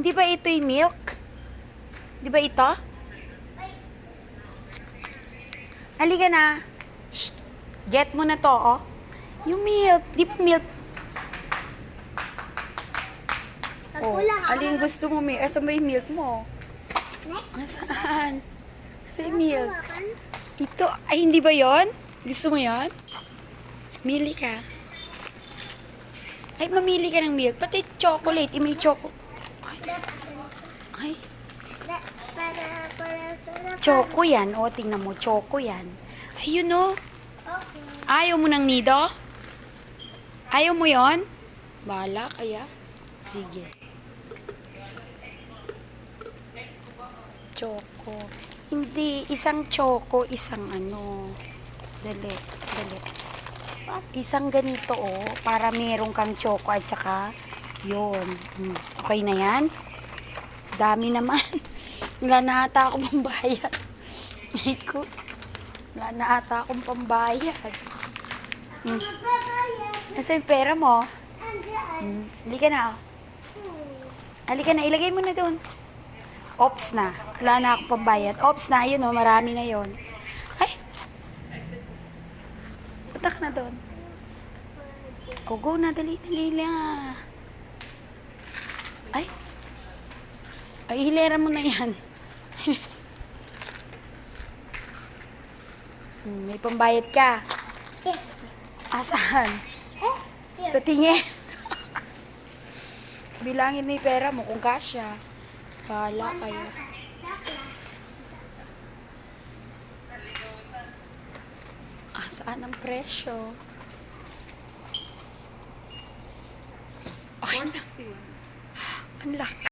Hindi ba ito yung milk? Di ba ito? Halika na. Shh. Get mo na to, oh. Yung milk. Di ba milk? Oh, alin gusto mo, milk? Asan ba yung milk mo? Saan? Sa milk. Ito. Ay, hindi ba yon? Gusto mo yon? Mili ka. Ay, mamili ka ng milk. Pati chocolate. May choco. Ay. Choco yan. O, tingnan mo. Choco yan. Ayun, o. Ayaw mo ng nido? Ayaw mo yon? Bahala kaya. Sige. Choco. Hindi. Isang choco, isang ano. Dali. Isang ganito, oh. Para merong kang choco at saka yun. Okay na yan? Dami naman. Wala na ata akong pambayad. Iko. Wala na ata akong pambayad. Asa yung pera mo? Halika na, oh. Halika na, ilagay mo na doon. Ops na. Wala na akong pambayad. Ops na, yun, oh. Marami na yun. Ay! Punta ka na doon. O, go na. Dali lang. Ay! Ay, hilera mo na yan. May pambayad ka. Yes. Asan? Patingin. Bilangin mo yung pera mo kung kasya. Bahala kayo. Saan ang presyo? Ay, ang laki.